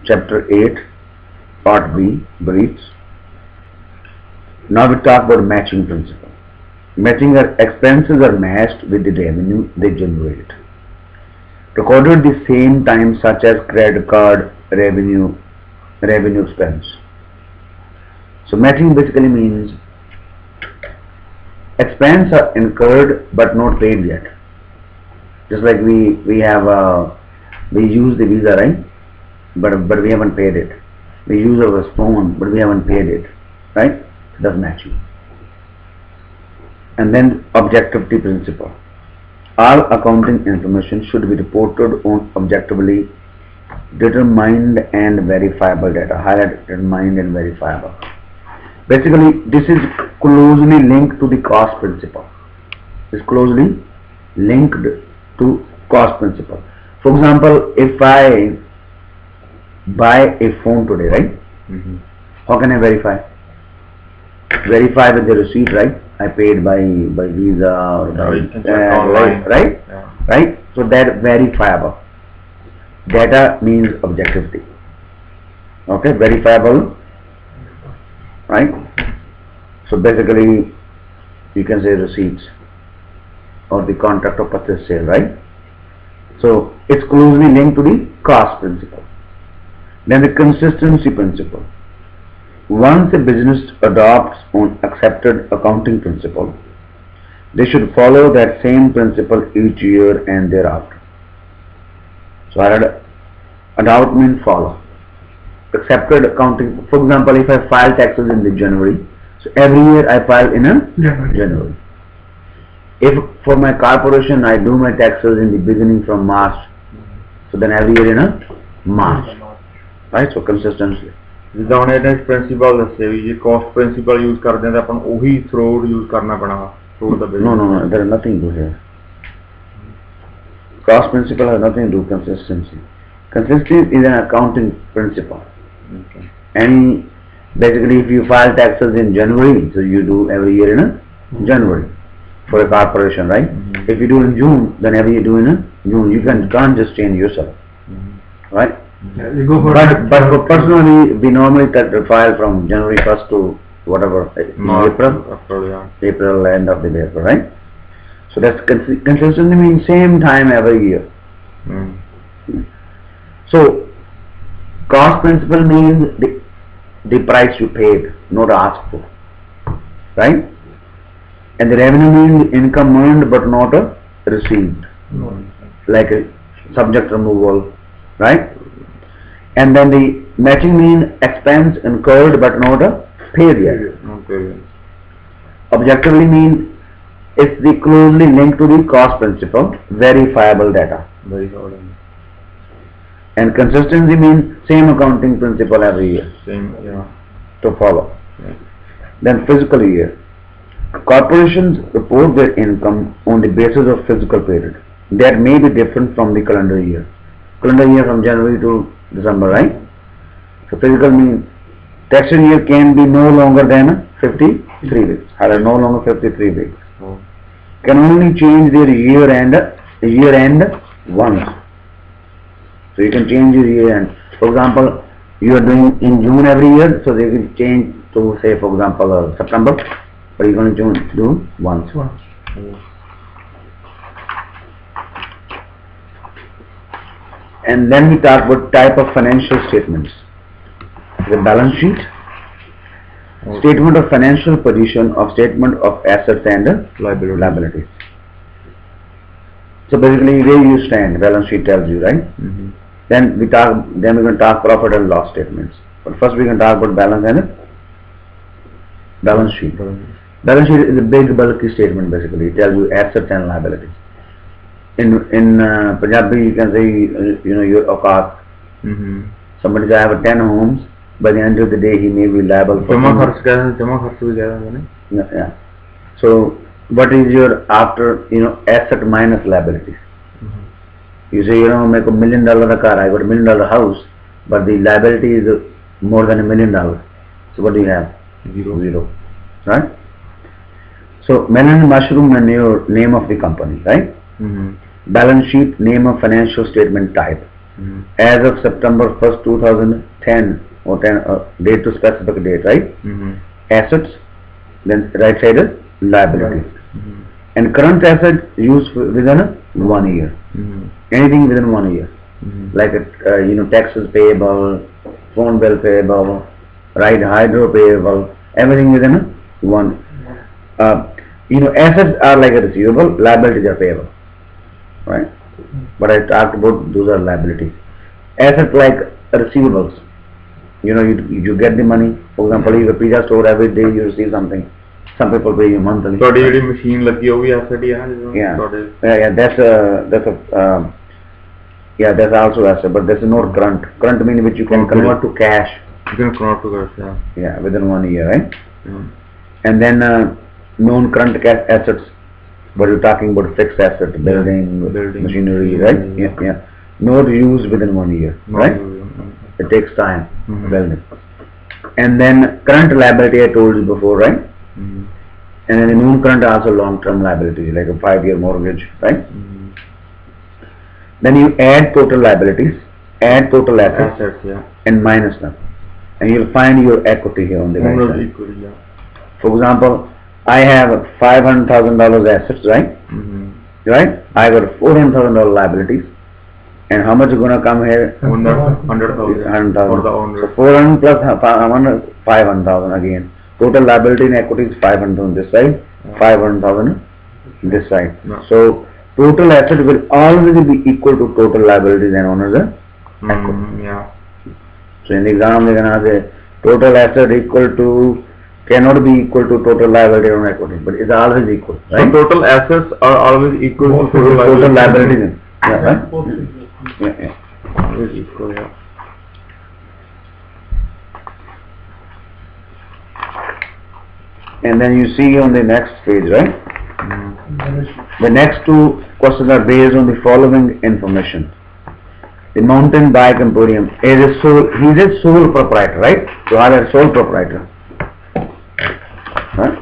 Chapter 8, Part B, briefs. Now we talk about matching principle. Matching expenses are matched with the revenue they generate, recorded at the same time, such as credit card revenue expense. So matching basically means expenses are incurred but not paid yet. Just like we use the Visa, right? But we haven't paid it. We use our phone, but we haven't paid it, right? That's matching. And then objectivity principle. All accounting information should be reported on objectively determined and verifiable data. Highlight determined and verifiable. Basically, this is closely linked to the cost principle. It's closely linked to cost principle. For example, if I buy a phone today, right? How can I verify? Verify with the receipt, right? I paid by Visa or right? Yeah. Right? So that verifiable. Data means objectivity. Okay, verifiable, right? So basically, you can say receipts or the contract of purchase sale, right? So it's closely linked to the cost principle. Then the consistency principle. Once a business adopts on accepted accounting principle, they should follow that same principle each year and thereafter. So adopt means follow. Accepted accounting, for example, if I file taxes in the January, so every year I file in a January. If for my corporation I do my taxes in the beginning from March, so then every year in a March, right? So consistency. जिदा हमने इस principal दसे भी ये cost principal use करते हैं तो अपन वही थ्रोड यूज करना पड़ा through the business. No, there is nothing to do here. Cost principle has nothing to do with consistency. Consistency is an accounting principle. Okay. And basically, if you file taxes in January, so you do every year in a January for a corporation, right? If you do in June, then every year do in a June. You can't just change yourself, right? Yeah, you go for but for personally, we normally file from January 1st to whatever, April, end of the April, right? So that's consistently means same time every year. So cost principle means the price you paid, not asked for, right? And the revenue means income earned but not received, like a subject removal, right? And then the matching means expense incurred but not paid yet. Objectively means it's the closely linked to the cost principle, verifiable data. And consistency means same accounting principle every year. To follow. Then fiscal year. Corporations report their income on the basis of fiscal period. That may be different from the calendar year. Calendar year from January to December, right? So fiscal means tax year can be no longer than 53 weeks. No longer 53 weeks. Can only change their year end once. So you can change your year end. For example, you are doing in June every year, so they will change to say, for example, September, but you're going to do once. And then we talk about type of financial statements. The balance sheet, statement of financial position, of statement of assets and liabilities. So basically where you stand, balance sheet tells you, right? Then we're going to talk profit and loss statements. But first we're going to talk about balance sheet. Balance sheet is a big bulky statement basically. It tells you assets and liabilities. In Punjabi you can say, your auqat. Somebody says I have 10 homes, by the end of the day he may be liable for yeah. So what is your after asset minus liabilities? You say make a $1 million car, I got $1 million house, but the liability is more than $1 million. So what do you have? Zero. Right? So Melon Mushroom and your name of the company, right? Balance sheet, name of financial statement type. As of September 1st, 2010, or 10, date to specific date, right? Assets, then right side is liabilities. And current asset used within 1 year. Anything within 1 year. Like taxes payable, phone bill payable, right, hydro payable, everything within one. Assets are like a receivable, liabilities are payable, right? But I talked about those are liabilities. Assets like receivables. You get the money. For example, you have a pizza store, every day you receive something. Some people pay you monthly. So the machine lagi hogi asset that's also asset, but that's not current. Current means which you can convert to cash. You can convert to cash, yeah. Within 1 year, right? And then non-current cash assets. But you're talking about fixed assets, building, machinery, right? Yeah. Not used within 1 year, right? It takes time building. And then current liability I told you before, right? And then the non-current also long-term liability, like a 5-year mortgage, right? Then you add total liabilities, add total assets, and minus them, and you'll find your equity here on the right side. For example, I have $500,000 assets, right? Right? I got $400,000 liabilities, and how much is going to come here? 100,000. So 400 plus 500,000 again. Total liability and equity is 500,000 on this side, 500,000 this side. So total asset will always be equal to total liabilities and owners equity. So in the exam they can say total asset equal to cannot be equal to total liability and equity, but it's always equal, right? So total assets are always equal to total liabilities. Yeah, right? Yeah. Always equal, yeah. And then you see on the next page, right? The next two questions are based on the following information. The mountain bike emporium is a sole proprietor, right? So I am a sole proprietor. Huh?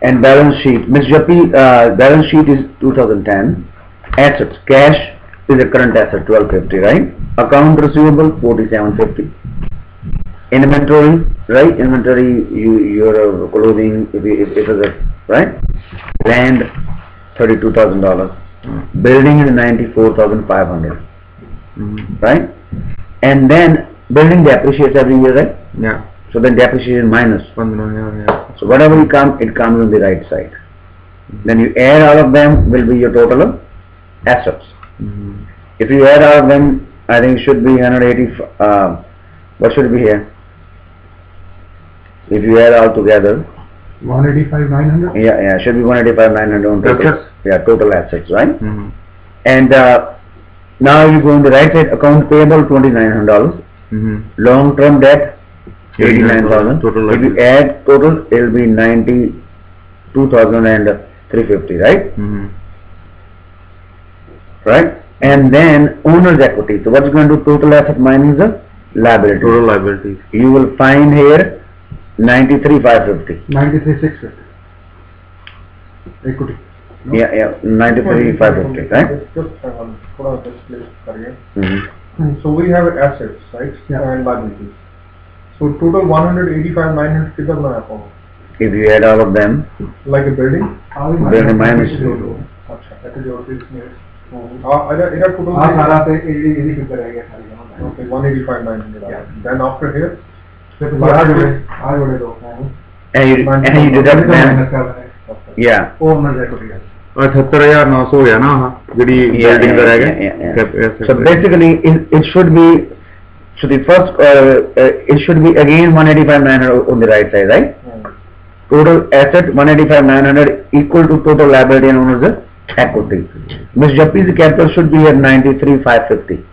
And balance sheet, Ms. Jappi, balance sheet is 2010. Assets, cash is a current asset, 1250, right? Account receivable, 4750. Inventory, right? Inventory, your clothing, if it is a, right? Land, $32,000. Building is 94,500, right? And then building depreciates every year, right? Yeah. So then depreciation minus. So whatever it comes on the right side. Then you add all of them, will be your total of assets. If you add all of them, I think it should be 180. What should be here? If you add all together, 185,900. Yeah, should be 185,900 on total. Assets. Yeah, total assets, right? And now you go on the right side. Account payable, $2,900. Long-term debt, 89,000. If you add total, it will be 92,350, right? Right? And then owner's equity. So what's going to do? Total asset minus the liability. Total liabilities. You will find here 93,550. 93,650. Equity. No? Yeah, 93,550, right? So we have assets, right? And liabilities. So total 185,900 कितना बना आपको? If you add all of them, like a building? Building minus. अच्छा, ऐसे जोड़ते इसमें. इधर total. हाँ सारा पे इजी कितना रहेगा सारी जमा? Okay, 185,900. Then after here. And you deduct them. Yeah. Owner's equity. 78,900 हो गया ना जी building का रहेगा. So basically it should be, so the first it should be again 185,900 on the right side, right? Total asset 185,900 equal to total liability and owner's equity. Ms. Jappi's capital should be at 93,550.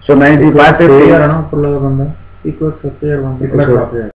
So 93,550 equals 70,000.